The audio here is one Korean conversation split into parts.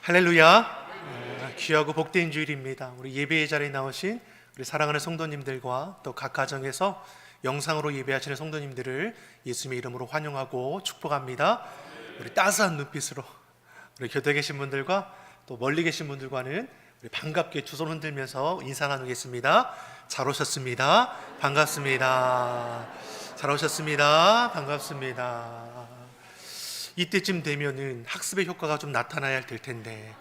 할렐루야. 귀하고 복된 주일입니다. 우리 예배의 자리에 나오신 우리 사랑하는 성도님들과 또 각 가정에서 영상으로 예배하시는 성도님들을 예수님의 이름으로 환영하고 축복합니다. 우리 따스한 눈빛으로 우리 곁에 계신 분들과 또 멀리 계신 분들과는 우리 반갑게 두 손 흔들면서 인사 나누겠습니다. 잘 오셨습니다. 반갑습니다. 잘 오셨습니다. 반갑습니다. 이때쯤 되면은 학습의 효과가 좀 나타나야 될 텐데.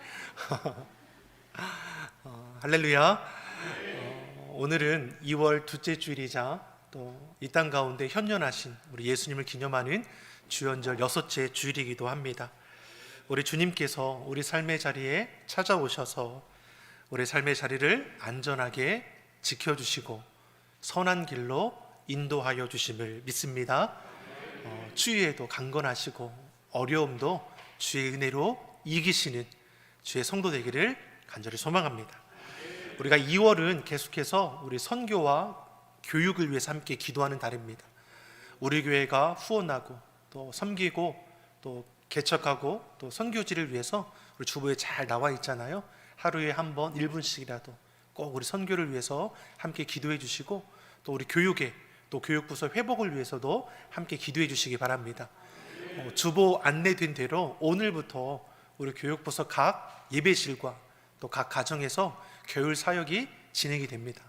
할렐루야. 오늘은 2월 둘째 주일이자 또 이 땅 가운데 현존하신 우리 예수님을 기념하는 주연절 6째 주일이기도 합니다. 우리 주님께서 우리 삶의 자리에 찾아오셔서 우리 삶의 자리를 안전하게 지켜주시고 선한 길로 인도하여 주심을 믿습니다. 추위에도 강건하시고 어려움도 주의 은혜로 이기시는 주의 성도 되기를 간절히 소망합니다. 우리가 2월은 계속해서 우리 선교와 교육을 위해서 함께 기도하는 달입니다. 우리 교회가 후원하고 또 섬기고 또 개척하고 또 선교지를 위해서 우리 주보에 잘 나와 있잖아요. 하루에 한 번 1분씩이라도 꼭 우리 선교를 위해서 함께 기도해 주시고 또 우리 교육에 또 교육부서 회복을 위해서도 함께 기도해 주시기 바랍니다. 주보 안내된 대로 오늘부터 우리 교육부서 각 예배실과 또 각 가정에서 교육 사역이 진행이 됩니다.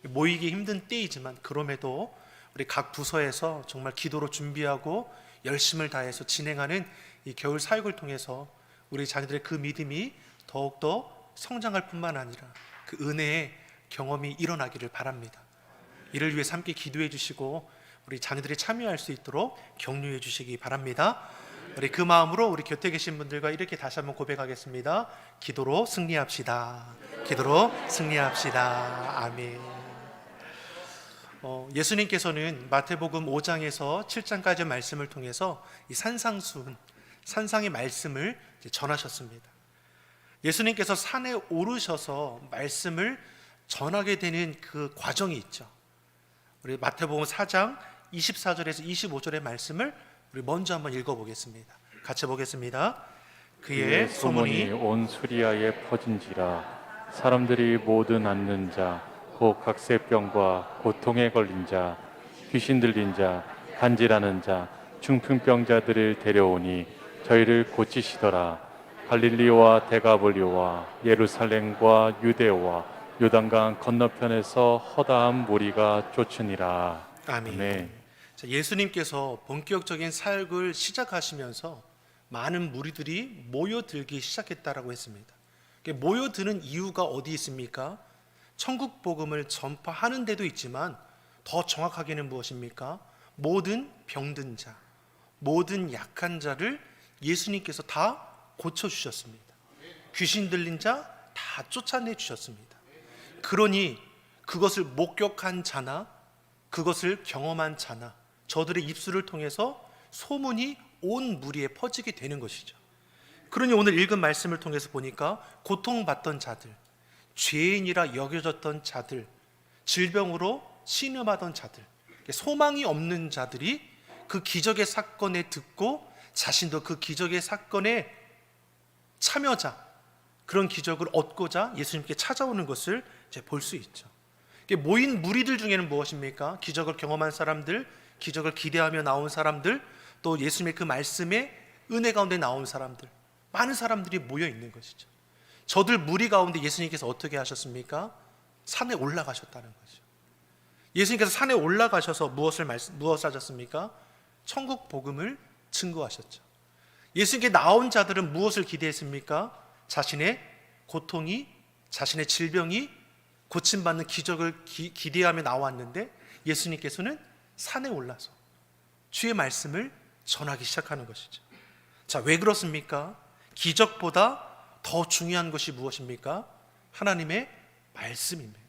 모이기 힘든 때이지만 그럼에도 우리 각 부서에서 정말 기도로 준비하고 열심을 다해서 진행하는 이 겨울 사역을 통해서 우리 자녀들의 그 믿음이 더욱더 성장할 뿐만 아니라 그 은혜의 경험이 일어나기를 바랍니다. 이를 위해서 함께 기도해 주시고 우리 자녀들이 참여할 수 있도록 격려해 주시기 바랍니다. 우리 그 마음으로 우리 곁에 계신 분들과 이렇게 다시 한번 고백하겠습니다. 기도로 승리합시다. 기도로 승리합시다. 아멘. 예수님께서는 마태복음 5장에서 7장까지 말씀을 통해서 이 산상수훈, 산상의 말씀을 전하셨습니다. 예수님께서 산에 오르셔서 말씀을 전하게 되는 그 과정이 있죠. 우리 마태복음 4장 24절에서 25절의 말씀을 우리 먼저 한번 읽어보겠습니다. 같이 보겠습니다. 그의 소문이 온 수리아에 퍼진지라 사람들이 모든 앓는 자 곧 각세병과 고통에 걸린 자 귀신 들린 자 간질하는 자 중풍병자들을 데려오니 저희를 고치시더라. 갈릴리와 데가볼리와 예루살렘과 유대와 요단강 건너편에서 허다한 무리가 쫓으니라. 아멘. 아멘. 자, 예수님께서 본격적인 사역을 시작하시면서 많은 무리들이 모여들기 시작했다라고 했습니다. 모여드는 이유가 어디 있습니까? 천국 복음을 전파하는 데도 있지만 더 정확하게는 무엇입니까? 모든 병든 자, 모든 약한 자를 예수님께서 다 고쳐주셨습니다. 귀신 들린 자 다 쫓아내 주셨습니다. 그러니 그것을 목격한 자나 그것을 경험한 자나 저들의 입술을 통해서 소문이 온 무리에 퍼지게 되는 것이죠. 그러니 오늘 읽은 말씀을 통해서 보니까 고통받던 자들, 죄인이라 여겨졌던 자들, 질병으로 신음하던 자들, 소망이 없는 자들이 그 기적의 사건에 듣고 자신도 그 기적의 사건에 참여자, 그런 기적을 얻고자 예수님께 찾아오는 것을 이제 볼 수 있죠. 모인 무리들 중에는 무엇입니까? 기적을 경험한 사람들, 기적을 기대하며 나온 사람들, 또 예수님의 그 말씀에 은혜 가운데 나온 사람들, 많은 사람들이 모여 있는 것이죠. 저들 무리 가운데 예수님께서 어떻게 하셨습니까? 산에 올라가셨다는 거죠. 예수님께서 산에 올라가셔서 무엇을 하셨습니까? 천국 복음을 증거하셨죠. 예수님께 나온 자들은 무엇을 기대했습니까? 자신의 고통이, 자신의 질병이 고침받는 기적을 기대하며 나왔는데 예수님께서는 산에 올라서 주의 말씀을 전하기 시작하는 것이죠. 자, 왜 그렇습니까? 기적보다 더 중요한 것이 무엇입니까? 하나님의 말씀입니다.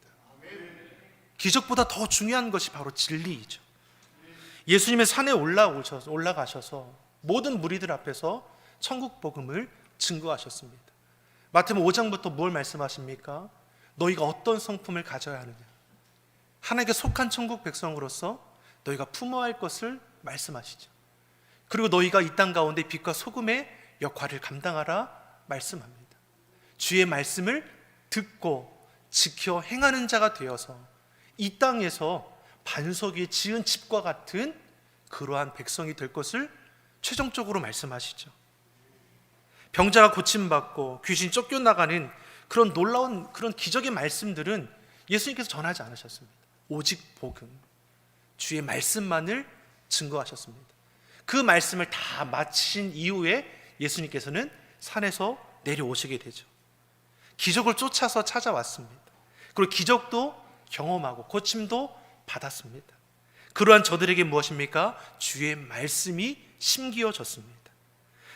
기적보다 더 중요한 것이 바로 진리이죠. 예수님의 산에 올라가셔서 모든 무리들 앞에서 천국 복음을 증거하셨습니다. 마태복음 5장부터 뭘 말씀하십니까? 너희가 어떤 성품을 가져야 하느냐, 하나님께 속한 천국 백성으로서 너희가 품어야 할 것을 말씀하시죠. 그리고 너희가 이 땅 가운데 빛과 소금의 역할을 감당하라 말씀합니다. 주의 말씀을 듣고 지켜 행하는 자가 되어서 이 땅에서 반석 위에 지은 집과 같은 그러한 백성이 될 것을 최종적으로 말씀하시죠. 병자가 고침받고 귀신 쫓겨나가는 그런 놀라운 그런 기적의 말씀들은 예수님께서 전하지 않으셨습니다. 오직 복음, 주의 말씀만을 증거하셨습니다. 그 말씀을 다 마치신 이후에 예수님께서는 산에서 내려오시게 되죠. 기적을 쫓아서 찾아왔습니다. 그리고 기적도 경험하고 고침도 받았습니다. 그러한 저들에게 무엇입니까? 주의 말씀이 심기어졌습니다.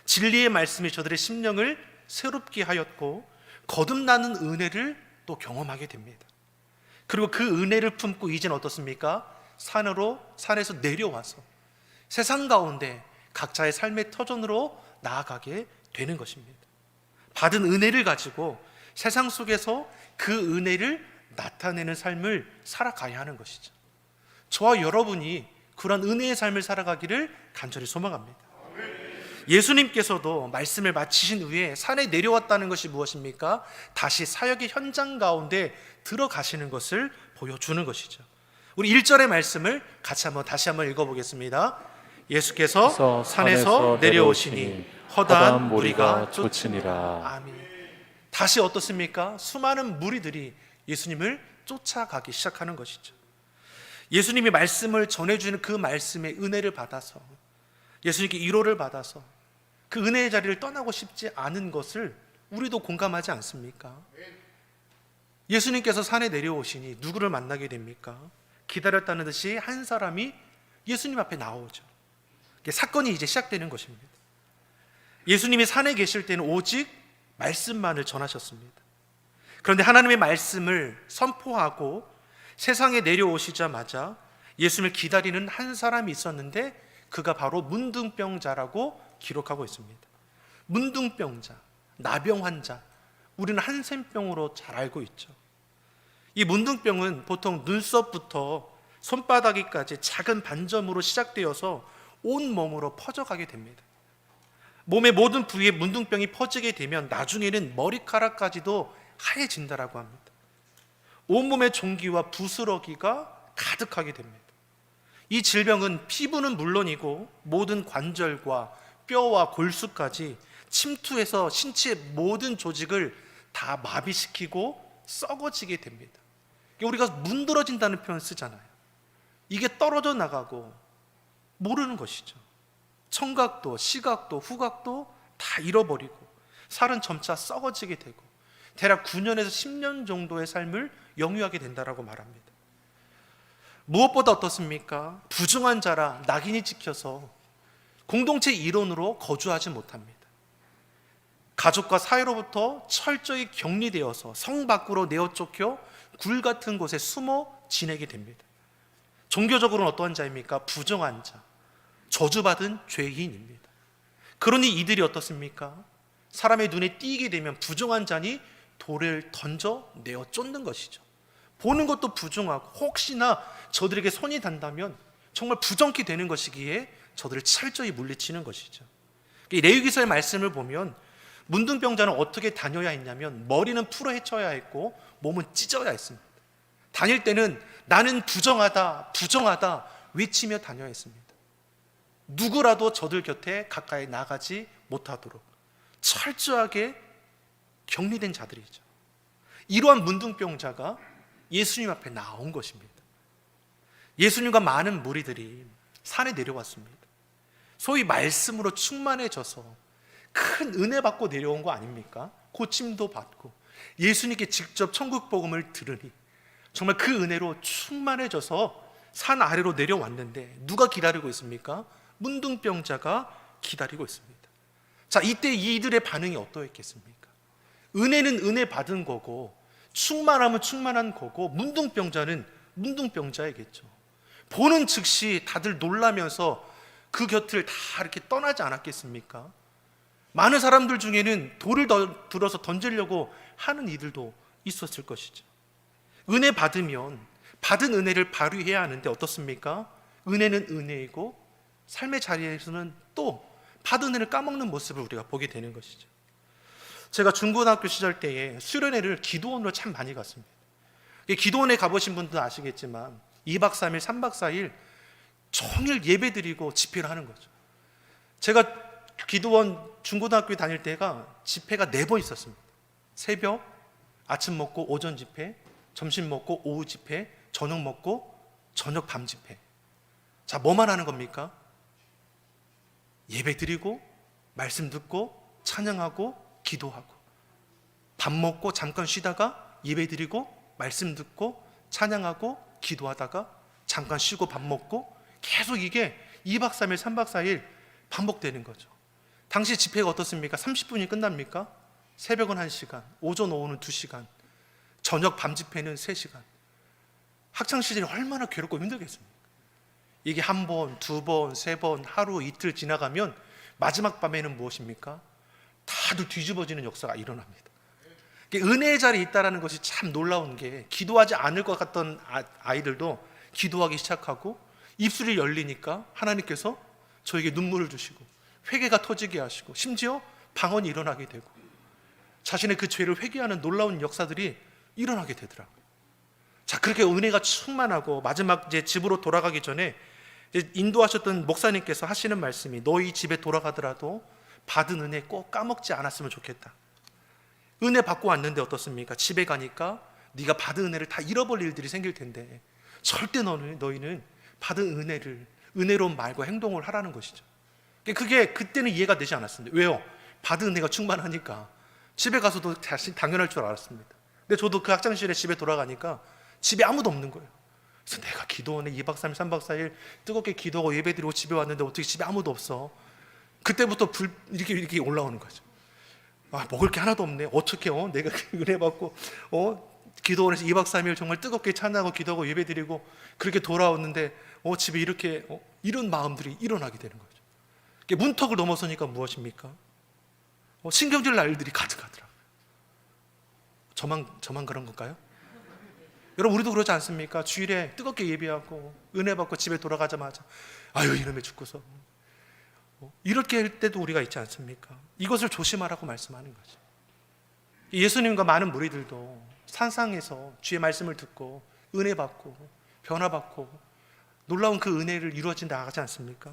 진리의 말씀이 저들의 심령을 새롭게 하였고 거듭나는 은혜를 또 경험하게 됩니다. 그리고 그 은혜를 품고 이제는 어떻습니까? 산에서 내려와서 세상 가운데 각자의 삶의 터전으로 나아가게 되는 것입니다. 받은 은혜를 가지고 세상 속에서 그 은혜를 나타내는 삶을 살아가야 하는 것이죠. 저와 여러분이 그런 은혜의 삶을 살아가기를 간절히 소망합니다. 예수님께서도 말씀을 마치신 후에 산에 내려왔다는 것이 무엇입니까? 다시 사역의 현장 가운데 들어가시는 것을 보여주는 것이죠. 우리 1절의 말씀을 다시 한번 읽어보겠습니다. 예수께서 산에서 내려오시니 허다한 무리가 쫓으니라. 아멘. 다시 어떻습니까? 수많은 무리들이 예수님을 쫓아가기 시작하는 것이죠. 예수님이 말씀을 전해주는 그 말씀의 은혜를 받아서 예수님께 위로를 받아서 그 은혜의 자리를 떠나고 싶지 않은 것을 우리도 공감하지 않습니까? 예수님께서 산에 내려오시니 누구를 만나게 됩니까? 기다렸다는 듯이 한 사람이 예수님 앞에 나오죠. 사건이 이제 시작되는 것입니다. 예수님이 산에 계실 때는 오직 말씀만을 전하셨습니다. 그런데 하나님의 말씀을 선포하고 세상에 내려오시자마자 예수님을 기다리는 한 사람이 있었는데 그가 바로 문둥병자라고 기록하고 있습니다. 문둥병자, 나병 환자, 우리는 한센병으로 잘 알고 있죠. 이 문둥병은 보통 눈썹부터 손바닥이까지 작은 반점으로 시작되어서 온 몸으로 퍼져가게 됩니다. 몸의 모든 부위에 문둥병이 퍼지게 되면 나중에는 머리카락까지도 하얘진다라고 합니다. 온몸의 종기와 부스러기가 가득하게 됩니다. 이 질병은 피부는 물론이고 모든 관절과 뼈와 골수까지 침투해서 신체의 모든 조직을 다 마비시키고 썩어지게 됩니다. 우리가 문드러진다는 표현 쓰잖아요. 이게 떨어져 나가고 모르는 것이죠. 청각도, 시각도, 후각도 다 잃어버리고 살은 점차 썩어지게 되고 대략 9년에서 10년 정도의 삶을 영유하게 된다라고 말합니다. 무엇보다 어떻습니까? 부정한 자라 낙인이 찍혀서 공동체 일원으로 거주하지 못합니다. 가족과 사회로부터 철저히 격리되어서 성 밖으로 내어 쫓겨 굴 같은 곳에 숨어 지내게 됩니다. 종교적으로는 어떠한 자입니까? 부정한 자, 저주받은 죄인입니다. 그러니 이들이 어떻습니까? 사람의 눈에 띄게 되면 부정한 자니 돌을 던져 내어 쫓는 것이죠. 보는 것도 부정하고 혹시나 저들에게 손이 닿다면 정말 부정케 되는 것이기에 저들을 철저히 물리치는 것이죠. 레위기서의 말씀을 보면 문둥병자는 어떻게 다녀야 했냐면 머리는 풀어 헤쳐야 했고 몸은 찢어야 했습니다. 다닐 때는 나는 부정하다, 부정하다 외치며 다녀야 했습니다. 누구라도 저들 곁에 가까이 나가지 못하도록 철저하게 격리된 자들이죠. 이러한 문둥병자가 예수님 앞에 나온 것입니다. 예수님과 많은 무리들이 산에 내려왔습니다. 소위 말씀으로 충만해져서 큰 은혜 받고 내려온 거 아닙니까? 고침도 받고 예수님께 직접 천국 복음을 들으니 정말 그 은혜로 충만해져서 산 아래로 내려왔는데 누가 기다리고 있습니까? 문둥병자가 기다리고 있습니다. 자, 이때 이들의 반응이 어떠했겠습니까? 은혜는 은혜 받은 거고 충만함은 충만한 거고 문둥병자는 문둥병자이겠죠. 보는 즉시 다들 놀라면서 그 곁을 다 이렇게 떠나지 않았겠습니까? 많은 사람들 중에는 돌을 들어서 던지려고 하는 이들도 있었을 것이죠. 은혜 받으면 받은 은혜를 발휘해야 하는데 어떻습니까? 은혜는 은혜이고 삶의 자리에서는 또 받은 은혜를 까먹는 모습을 우리가 보게 되는 것이죠. 제가 중고등학교 시절 때에 수련회를 기도원으로 참 많이 갔습니다. 기도원에 가보신 분들은 아시겠지만 2박 3일, 3박 4일 종일 예배 드리고 집회를 하는 거죠. 제가 기도원 중고등학교 다닐 때가 집회가 4번 있었습니다. 새벽, 아침 먹고 오전 집회, 점심 먹고 오후 집회, 저녁 먹고 저녁 밤 집회. 자, 뭐만 하는 겁니까? 예배 드리고 말씀 듣고 찬양하고 기도하고, 밥 먹고 잠깐 쉬다가 예배 드리고 말씀 듣고 찬양하고 기도하다가 잠깐 쉬고 밥 먹고, 계속 이게 2박 3일 3박 4일 반복되는 거죠. 당시 집회가 어떻습니까? 30분이 끝납니까? 새벽은 1시간, 오전 오후는 2시간, 저녁 밤 집회는 3시간. 학창시절이 얼마나 괴롭고 힘들겠습니까? 이게 한 번, 두 번, 세 번, 하루 이틀 지나가면 마지막 밤에는 무엇입니까? 다들 뒤집어지는 역사가 일어납니다. 은혜의 자리에 있다는 것이 참 놀라운 게, 기도하지 않을 것 같던 아이들도 기도하기 시작하고 입술이 열리니까 하나님께서 저에게 눈물을 주시고 회개가 터지게 하시고 심지어 방언이 일어나게 되고 자신의 그 죄를 회개하는 놀라운 역사들이 일어나게 되더라고요. 자, 그렇게 은혜가 충만하고 마지막 이제 집으로 돌아가기 전에 이제 인도하셨던 목사님께서 하시는 말씀이, 너희 집에 돌아가더라도 받은 은혜 꼭 까먹지 않았으면 좋겠다. 은혜 받고 왔는데 어떻습니까? 집에 가니까 네가 받은 은혜를 다 잃어버릴 일들이 생길 텐데 절대 너희는 받은 은혜를, 은혜로운 말과 행동을 하라는 것이죠. 그게 그때는 이해가 되지 않았습니다. 왜요? 받은 은혜가 충만하니까 집에 가서도 당연할 줄 알았습니다. 근데 저도 그 학창시절에 집에 돌아가니까 집에 아무도 없는 거예요. 그래서 내가 기도원에 2박 3일 3박 4일 뜨겁게 기도하고 예배드리고 집에 왔는데 어떻게 집에 아무도 없어? 그때부터 이렇게 올라오는 거죠. 아, 먹을 게 하나도 없네. 어떻게 내가 은혜 받고 기도원에서 2박 3일 정말 뜨겁게 찬양하고 기도하고 예배드리고 그렇게 돌아왔는데 집에 이렇게 이런 마음들이 일어나게 되는 거죠. 문턱을 넘어서니까 무엇입니까? 신경질 날 일들이 가득하더라고요. 저만 그런 걸까요? 여러분, 우리도 그러지 않습니까? 주일에 뜨겁게 예배하고 은혜 받고 집에 돌아가자마자 아유 이놈의 죽고서 이렇게 할 때도 우리가 있지 않습니까? 이것을 조심하라고 말씀하는 거죠. 예수님과 많은 무리들도 산상에서 주의 말씀을 듣고 은혜 받고 변화받고 놀라운 그 은혜를 이루어진 나가지 않습니까?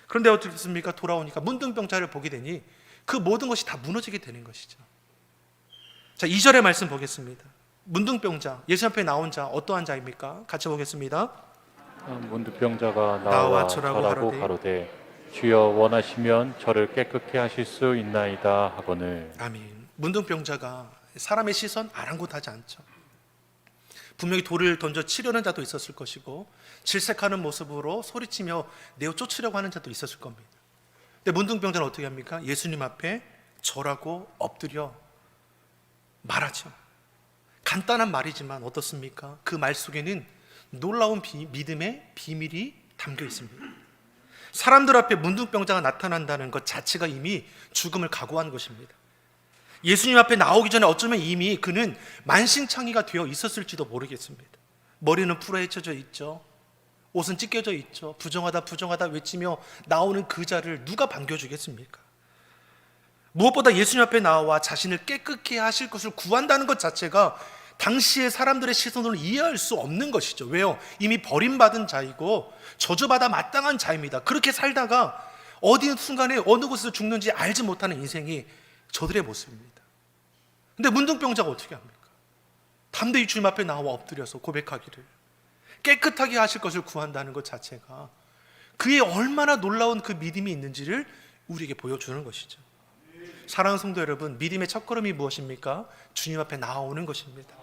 그런데 어떻습니까? 돌아오니까 문둥병자를 보게 되니 그 모든 것이 다 무너지게 되는 것이죠. 자, 2절의 말씀 보겠습니다. 문둥병자, 예수 앞에 나온 자, 어떠한 자입니까? 같이 보겠습니다. 문둥병자가 나와 절하고 가로되 주여 원하시면 저를 깨끗게 하실 수 있나이다 하거늘. 아멘. 문둥병자가 사람의 시선 아랑곳하지 않죠. 분명히 돌을 던져 치려는 자도 있었을 것이고 질색하는 모습으로 소리치며 내어 쫓으려고 하는 자도 있었을 겁니다. 근데 문둥병자는 어떻게 합니까? 예수님 앞에 절하고 엎드려 말하죠. 간단한 말이지만 어떻습니까? 그 말 속에는 놀라운 믿음의 비밀이 담겨 있습니다. 사람들 앞에 문둥병자가 나타난다는 것 자체가 이미 죽음을 각오한 것입니다. 예수님 앞에 나오기 전에 어쩌면 이미 그는 만신창이가 되어 있었을지도 모르겠습니다. 머리는 풀어헤쳐져 있죠. 옷은 찢겨져 있죠. 부정하다 외치며 나오는 그 자를 누가 반겨주겠습니까? 무엇보다 예수님 앞에 나와 자신을 깨끗게 하실 것을 구한다는 것 자체가 당시의 사람들의 시선으로 이해할 수 없는 것이죠. 왜요? 이미 버림받은 자이고 저주받아 마땅한 자입니다. 그렇게 살다가 어디 순간에 어느 곳에서 죽는지 알지 못하는 인생이 저들의 모습입니다. 근데 문둥병자가 어떻게 합니까? 담대히 주님 앞에 나와 엎드려서 고백하기를, 깨끗하게 하실 것을 구한다는 것 자체가 그의 얼마나 놀라운 그 믿음이 있는지를 우리에게 보여주는 것이죠. 사랑하는 성도 여러분, 믿음의 첫걸음이 무엇입니까? 주님 앞에 나오는 것입니다.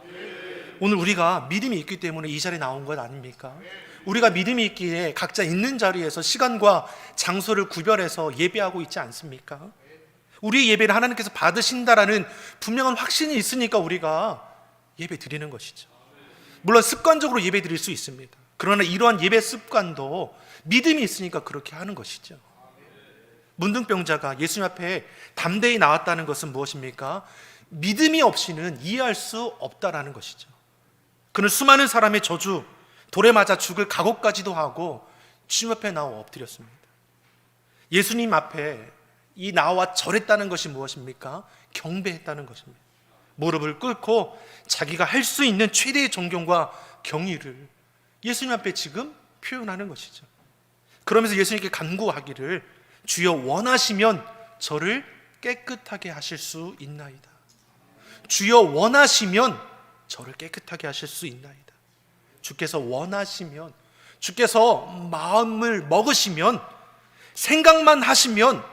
오늘 우리가 믿음이 있기 때문에 이 자리에 나온 것 아닙니까? 우리가 믿음이 있기에 각자 있는 자리에서 시간과 장소를 구별해서 예배하고 있지 않습니까? 우리의 예배를 하나님께서 받으신다라는 분명한 확신이 있으니까 우리가 예배 드리는 것이죠. 물론 습관적으로 예배 드릴 수 있습니다. 그러나 이러한 예배 습관도 믿음이 있으니까 그렇게 하는 것이죠. 문둥병자가 예수님 앞에 담대히 나왔다는 것은 무엇입니까? 믿음이 없이는 이해할 수 없다라는 것이죠. 그는 수많은 사람의 저주, 돌에 맞아 죽을 각오까지도 하고 주님 앞에 나와 엎드렸습니다. 예수님 앞에 이 나와 절했다는 것이 무엇입니까? 경배했다는 것입니다. 무릎을 꿇고 자기가 할 수 있는 최대의 존경과 경의를 예수님 앞에 지금 표현하는 것이죠. 그러면서 예수님께 간구하기를 주여 원하시면 저를 깨끗하게 하실 수 있나이다. 주여 원하시면 저를 깨끗하게 하실 수 있나이다. 주께서 원하시면, 주께서 마음을 먹으시면, 생각만 하시면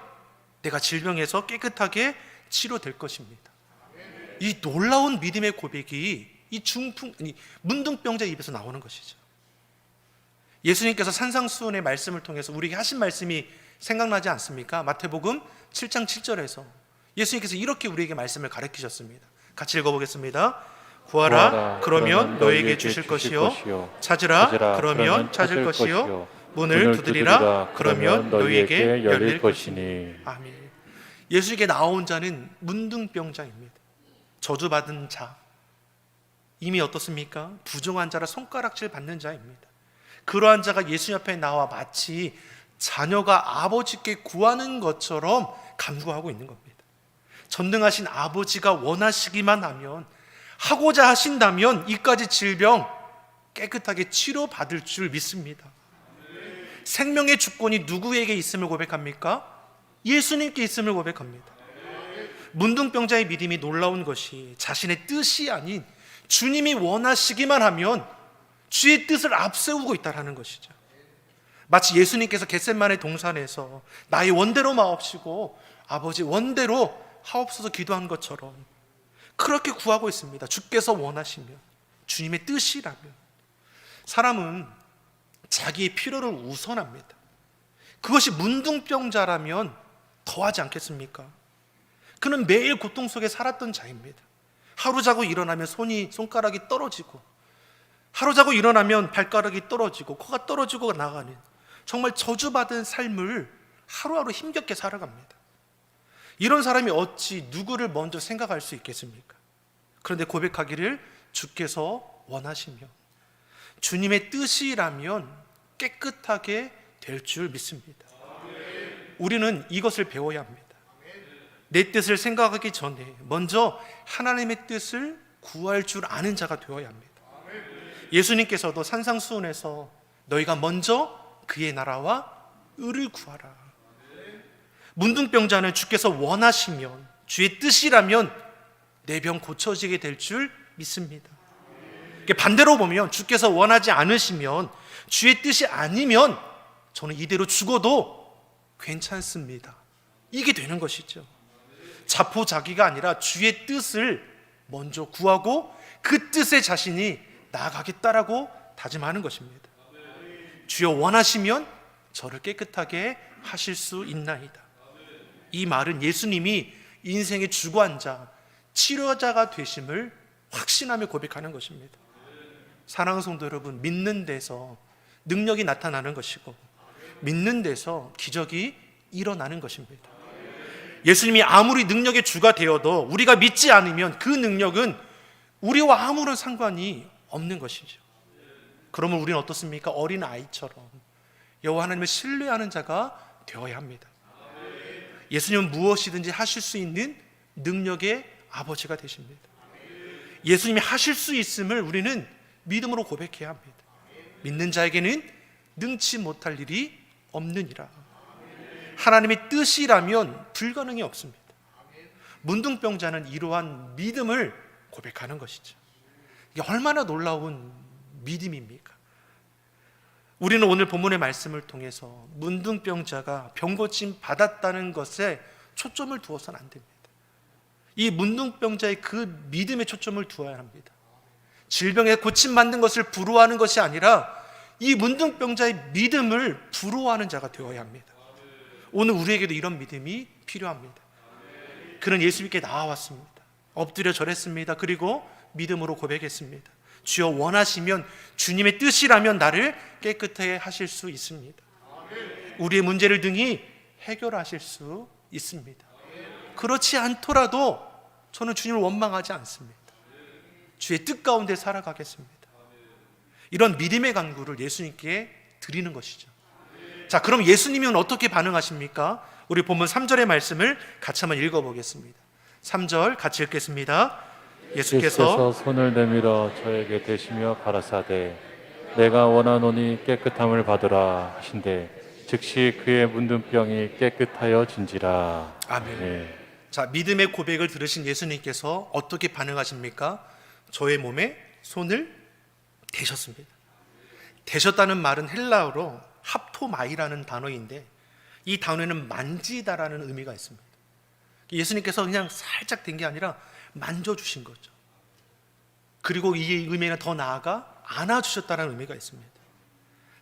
내가 질병에서 깨끗하게 치료될 것입니다. 이 놀라운 믿음의 고백이 이 문둥병자 입에서 나오는 것이죠. 예수님께서 산상수훈의 말씀을 통해서 우리에게 하신 말씀이 생각나지 않습니까? 마태복음 7장 7절에서 예수님께서 이렇게 우리에게 말씀을 가르치셨습니다. 같이 읽어보겠습니다. 구하라 그러면 너에게 주실 것이요, 찾으라 그러면 찾을 것이요, 문을 두드리라 그러면 너희에게 열릴 것이니. 아멘. 예수에게 나온 자는 문둥병자입니다. 저주받은 자, 이미 어떻습니까? 부정한 자라 손가락질 받는 자입니다. 그러한 자가 예수님 앞에 나와 마치 자녀가 아버지께 구하는 것처럼 간구하고 있는 겁니다. 전능하신 아버지가 원하시기만 하면, 하고자 하신다면 이까지 질병 깨끗하게 치료받을 줄 믿습니다. 생명의 주권이 누구에게 있음을 고백합니까? 예수님께 있음을 고백합니다. 문둥병자의 믿음이 놀라운 것이 자신의 뜻이 아닌 주님이 원하시기만 하면 주의 뜻을 앞세우고 있다는 것이죠. 마치 예수님께서 겟세마네 동산에서 나의 원대로 마옵시고 아버지 원대로 하옵소서 기도한 것처럼 그렇게 구하고 있습니다. 주께서 원하시면, 주님의 뜻이라면. 사람은 자기의 필요를 우선합니다. 그것이 문둥병자라면 더하지 않겠습니까? 그는 매일 고통 속에 살았던 자입니다. 하루 자고 일어나면 손가락이 떨어지고, 하루 자고 일어나면 발가락이 떨어지고, 코가 떨어지고 나가는 정말 저주받은 삶을 하루하루 힘겹게 살아갑니다. 이런 사람이 어찌 누구를 먼저 생각할 수 있겠습니까? 그런데 고백하기를 주께서 원하시면, 주님의 뜻이라면 깨끗하게 될 줄 믿습니다. 우리는 이것을 배워야 합니다. 내 뜻을 생각하기 전에 먼저 하나님의 뜻을 구할 줄 아는 자가 되어야 합니다. 예수님께서도 산상수훈에서 너희가 먼저 그의 나라와 의를 구하라. 문둥병자는 주께서 원하시면, 주의 뜻이라면 내 병 고쳐지게 될 줄 믿습니다. 반대로 보면 주께서 원하지 않으시면, 주의 뜻이 아니면 저는 이대로 죽어도 괜찮습니다. 이게 되는 것이죠. 자포자기가 아니라 주의 뜻을 먼저 구하고 그 뜻에 자신이 나아가겠다라고 다짐하는 것입니다. 주여 원하시면 저를 깨끗하게 하실 수 있나이다. 이 말은 예수님이 인생의 주관자, 치료자가 되심을 확신하며 고백하는 것입니다. 사랑하는 성도 여러분, 믿는 데서 능력이 나타나는 것이고 믿는 데서 기적이 일어나는 것입니다. 예수님이 아무리 능력의 주가 되어도 우리가 믿지 않으면 그 능력은 우리와 아무런 상관이 없는 것이죠. 그러면 우리는 어떻습니까? 어린 아이처럼 여호와 하나님을 신뢰하는 자가 되어야 합니다. 예수님은 무엇이든지 하실 수 있는 능력의 아버지가 되십니다. 예수님이 하실 수 있음을 우리는 믿음으로 고백해야 합니다. 믿는 자에게는 능치 못할 일이 없느니라. 하나님의 뜻이라면 불가능이 없습니다. 문둥병자는 이러한 믿음을 고백하는 것이죠. 이게 얼마나 놀라운 믿음입니까? 우리는 오늘 본문의 말씀을 통해서 문둥병자가 병고침 받았다는 것에 초점을 두어서는 안 됩니다. 이 문둥병자의 그 믿음에 초점을 두어야 합니다. 질병에 고침받는 것을 부러워하는 것이 아니라 이 문둥병자의 믿음을 부러워하는 자가 되어야 합니다. 오늘 우리에게도 이런 믿음이 필요합니다. 그는 예수님께 나와왔습니다. 엎드려 절했습니다. 그리고 믿음으로 고백했습니다. 주여 원하시면, 주님의 뜻이라면 나를 깨끗하게 하실 수 있습니다. 우리의 문제를 등이 해결하실 수 있습니다. 그렇지 않더라도 저는 주님을 원망하지 않습니다. 주의 뜻 가운데 살아가겠습니다. 이런 믿음의 간구를 예수님께 드리는 것이죠. 자, 그럼 예수님은 어떻게 반응하십니까? 우리 본문 3절의 말씀을 같이 한번 읽어보겠습니다. 3절 같이 읽겠습니다. 예수께서 손을 내밀어 저에게 대시며 가라사대 내가 원하노니 깨끗함을 받으라 하신대 즉시 그의 문둥병이 깨끗하여진지라. 아멘. 네. 자, 믿음의 고백을 들으신 예수님께서 어떻게 반응하십니까? 저의 몸에 손을 대셨습니다. 대셨다는 말은 헬라어로 합토마이라는 단어인데 이 단어에는 만지다라는 의미가 있습니다. 예수님께서 그냥 살짝 댄 게 아니라 만져주신 거죠. 그리고 이 의미는 더 나아가 안아주셨다는 의미가 있습니다.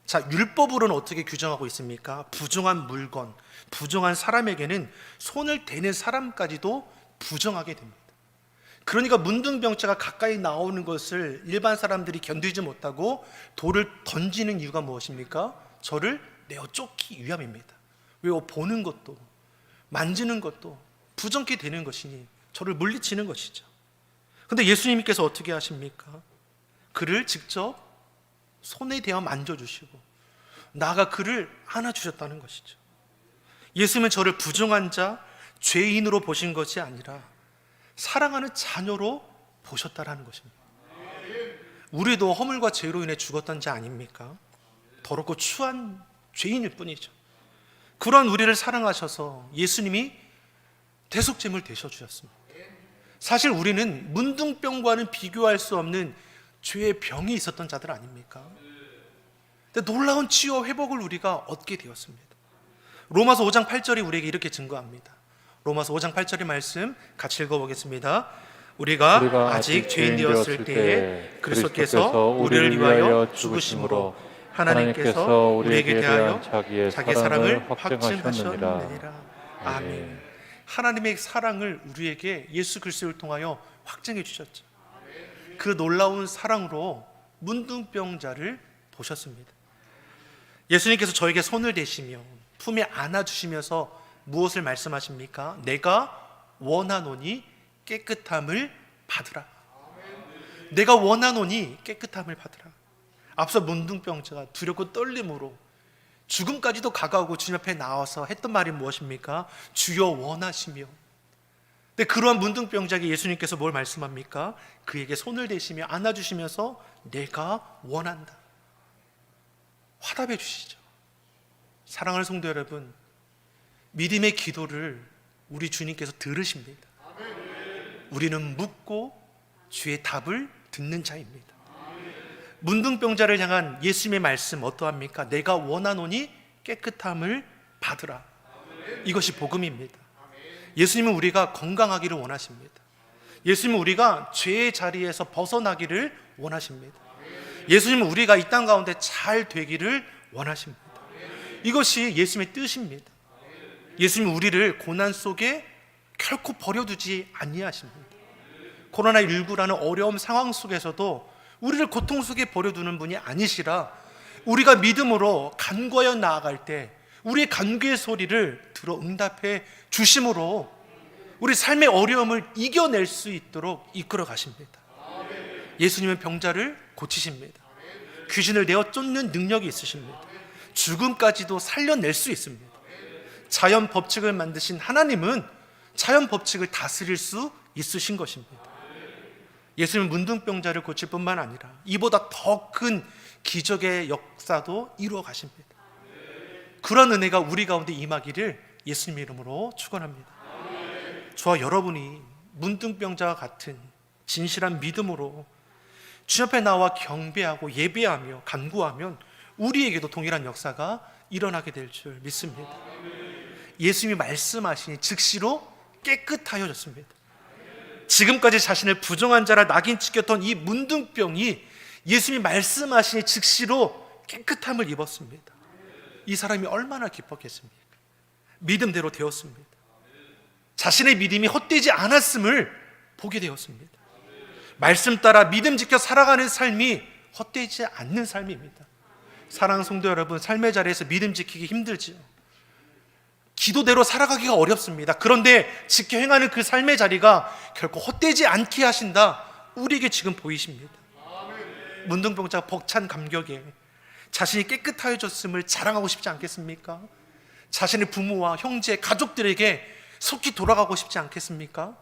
자, 율법으로는 어떻게 규정하고 있습니까? 부정한 물건, 부정한 사람에게는 손을 대는 사람까지도 부정하게 됩니다. 그러니까 문둥병자가 가까이 나오는 것을 일반 사람들이 견디지 못하고 돌을 던지는 이유가 무엇입니까? 저를 내어 쫓기 위함입니다. 왜? 보는 것도 만지는 것도 부정케 되는 것이니 저를 물리치는 것이죠. 그런데 예수님께서 어떻게 하십니까? 그를 직접 손에 대어 만져주시고 나아가 그를 안아주셨다는 것이죠. 예수님은 저를 부정한 자, 죄인으로 보신 것이 아니라 사랑하는 자녀로 보셨다라는 것입니다. 우리도 허물과 죄로 인해 죽었던 자 아닙니까? 더럽고 추한 죄인일 뿐이죠. 그런 우리를 사랑하셔서 예수님이 대속제물 되셔주셨습니다. 사실 우리는 문둥병과는 비교할 수 없는 죄의 병이 있었던 자들 아닙니까? 근데 놀라운 치유와 회복을 우리가 얻게 되었습니다. 로마서 5장 8절이 우리에게 이렇게 증거합니다. 로마서 5장 8절의 말씀 같이 읽어보겠습니다. 우리가 아직 죄인 되었을 때에 그리스도께서 우리를 위하여 죽으심으로 하나님께서 우리에게 대하여 자기의 사랑을 확증하셨느니라. 아멘. 하나님의 사랑을 우리에게 예수 그리스도를 통하여 확증해 주셨죠. 그 놀라운 사랑으로 문둥병자를 보셨습니다. 예수님께서 저에게 손을 대시며 품에 안아주시면서 무엇을 말씀하십니까? 내가 원하노니 깨끗함을 받으라. 내가 원하노니 깨끗함을 받으라. 앞서 문둥병자가 두렵고 떨림으로 죽음까지도 가까우고 주님 앞에 나와서 했던 말이 무엇입니까? 주여 원하시며. 근데 그러한 문둥병자에게 예수님께서 뭘 말씀합니까? 그에게 손을 대시며 안아주시면서 내가 원한다. 화답해 주시죠. 사랑하는 성도 여러분, 믿음의 기도를 우리 주님께서 들으십니다. 우리는 묻고 주의 답을 듣는 자입니다. 문둥병자를 향한 예수님의 말씀 어떠합니까? 내가 원하노니 깨끗함을 받으라. 이것이 복음입니다. 예수님은 우리가 건강하기를 원하십니다. 예수님은 우리가 죄의 자리에서 벗어나기를 원하십니다. 예수님은 우리가 이 땅 가운데 잘 되기를 원하십니다. 이것이 예수님의 뜻입니다. 예수님은 우리를 고난 속에 결코 버려두지 아니하십니다. 코로나19라는 어려운 상황 속에서도 우리를 고통 속에 버려두는 분이 아니시라 우리가 믿음으로 간구하여 나아갈 때 우리의 간구의 소리를 들어 응답해 주심으로 우리 삶의 어려움을 이겨낼 수 있도록 이끌어 가십니다. 예수님은 병자를 고치십니다. 귀신을 내어 쫓는 능력이 있으십니다. 죽음까지도 살려낼 수 있습니다. 자연 법칙을 만드신 하나님은 자연 법칙을 다스릴 수 있으신 것입니다. 예수님은 문둥병자를 고칠 뿐만 아니라 이보다 더 큰 기적의 역사도 이루어 가십니다. 그런 은혜가 우리 가운데 임하기를 예수님 이름으로 축원합니다. 저와 여러분이 문둥병자와 같은 진실한 믿음으로 주님 앞에 나와 경배하고 예배하며 간구하면 우리에게도 동일한 역사가 일어나게 될 줄 믿습니다. 예수님이 말씀하시니 즉시로 깨끗하여졌습니다. 지금까지 자신을 부정한 자라 낙인 찍혔던 이 문둥병이 예수님이 말씀하시니 즉시로 깨끗함을 입었습니다. 이 사람이 얼마나 기뻤겠습니까? 믿음대로 되었습니다. 자신의 믿음이 헛되지 않았음을 보게 되었습니다. 말씀 따라 믿음 지켜 살아가는 삶이 헛되지 않는 삶입니다. 사랑하는 성도 여러분, 삶의 자리에서 믿음 지키기 힘들지요. 기도대로 살아가기가 어렵습니다. 그런데 지켜 행하는 그 삶의 자리가 결코 헛되지 않게 하신다. 우리에게 지금 보이십니다. 문둥병자가 벅찬 감격에 자신이 깨끗하여졌음을 자랑하고 싶지 않겠습니까? 자신의 부모와 형제, 가족들에게 속히 돌아가고 싶지 않겠습니까?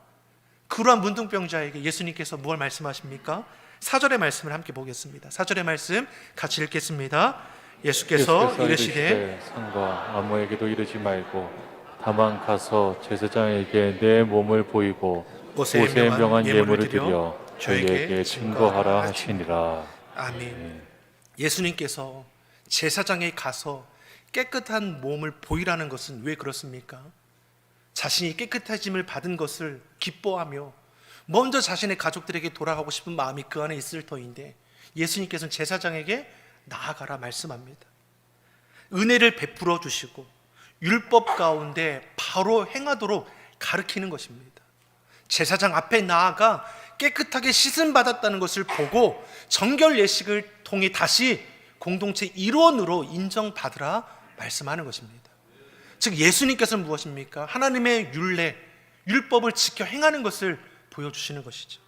그러한 문둥병자에게 예수님께서 무엇을 말씀하십니까? 4절의 말씀을 함께 보겠습니다. 4절의 말씀 같이 읽겠습니다. 예수께서 이르시되 상과 아무에게도 이르지 말고 다만 가서 제사장에게 내 몸을 보이고 옷에 명한 예물을 드려 저희에게 증거하라 하시니라. 아멘. 예수님께서 제사장에 가서 깨끗한 몸을 보이라는 것은 왜 그렇습니까? 자신이 깨끗해짐을 받은 것을 기뻐하며 먼저 자신의 가족들에게 돌아가고 싶은 마음이 그 안에 있을 터인데, 예수님께서는 제사장에게 나아가라 말씀합니다. 은혜를 베풀어 주시고 율법 가운데 바로 행하도록 가르치는 것입니다. 제사장 앞에 나아가 깨끗하게 씻음 받았다는 것을 보고 정결 예식을 통해 다시 공동체 일원으로 인정받으라 말씀하는 것입니다. 즉 예수님께서는 무엇입니까? 하나님의 율례, 율법을 지켜 행하는 것을 보여주시는 것이죠.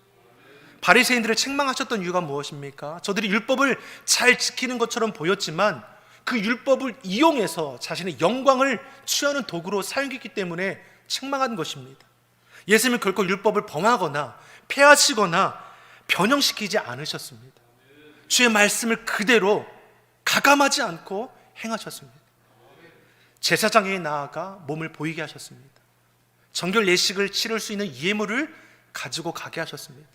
바리새인들을 책망하셨던 이유가 무엇입니까? 저들이 율법을 잘 지키는 것처럼 보였지만 그 율법을 이용해서 자신의 영광을 취하는 도구로 사용했기 때문에 책망한 것입니다. 예수님은 결코 율법을 범하거나 폐하시거나 변형시키지 않으셨습니다. 주의 말씀을 그대로 가감하지 않고 행하셨습니다. 제사장에 나아가 몸을 보이게 하셨습니다. 정결 예식을 치를 수 있는 예물을 가지고 가게 하셨습니다.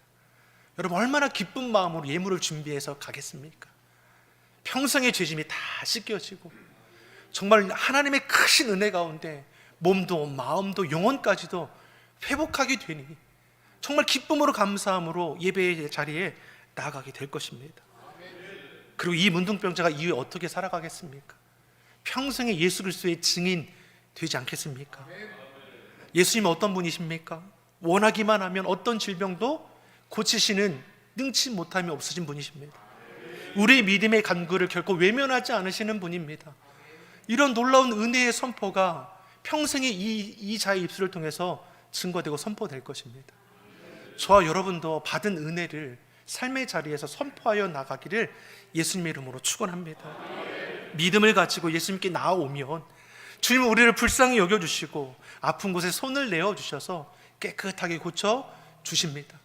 여러분 얼마나 기쁜 마음으로 예물을 준비해서 가겠습니까? 평생의 죄짐이 다 씻겨지고 정말 하나님의 크신 은혜 가운데 몸도 마음도 영혼까지도 회복하게 되니 정말 기쁨으로 감사함으로 예배의 자리에 나아가게 될 것입니다. 그리고 이 문둥병자가 이후에 어떻게 살아가겠습니까? 평생에 예수 그리스도의 증인 되지 않겠습니까? 예수님은 어떤 분이십니까? 원하기만 하면 어떤 질병도 고치시는 능치 못함이 없으신 분이십니다. 우리의 믿음의 간구를 결코 외면하지 않으시는 분입니다. 이런 놀라운 은혜의 선포가 평생의 이 자의 입술을 통해서 증거되고 선포될 것입니다. 저와 여러분도 받은 은혜를 삶의 자리에서 선포하여 나가기를 예수님의 이름으로 축원합니다. 믿음을 가지고 예수님께 나아오면 주님은 우리를 불쌍히 여겨주시고 아픈 곳에 손을 내어주셔서 깨끗하게 고쳐주십니다.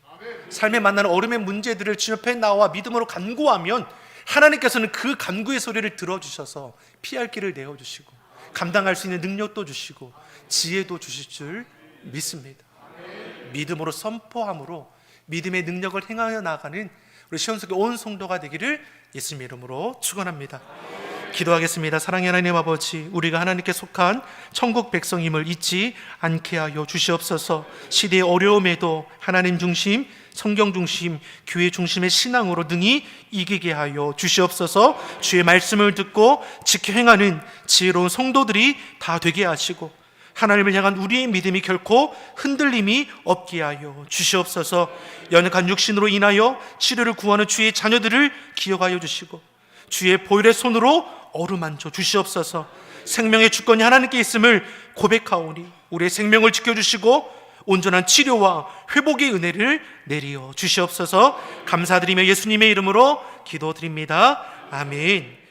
삶에 만나는 어려움의 문제들을 주님 앞에 나와 믿음으로 간구하면 하나님께서는 그 간구의 소리를 들어주셔서 피할 길을 내어주시고 감당할 수 있는 능력도 주시고 지혜도 주실 줄 믿습니다. 믿음으로 선포함으로 믿음의 능력을 행하여 나가는 우리 시온석의 온 성도가 되기를 예수님의 이름으로 축원합니다. 기도하겠습니다. 사랑의 하나님 아버지, 우리가 하나님께 속한 천국 백성임을 잊지 않게 하여 주시옵소서. 시대의 어려움에도 하나님 중심, 성경 중심, 교회 중심의 신앙으로 능히 이기게 하여 주시옵소서. 주의 말씀을 듣고 지켜 행하는 지혜로운 성도들이 다 되게 하시고 하나님을 향한 우리의 믿음이 결코 흔들림이 없게 하여 주시옵소서. 연약한 육신으로 인하여 치료를 구하는 주의 자녀들을 기억하여 주시고 주의 보혈의 손으로 어루만져 주시옵소서. 생명의 주권이 하나님께 있음을 고백하오니 우리의 생명을 지켜주시고 온전한 치료와 회복의 은혜를 내리어 주시옵소서. 감사드리며 예수님의 이름으로 기도드립니다. 아멘.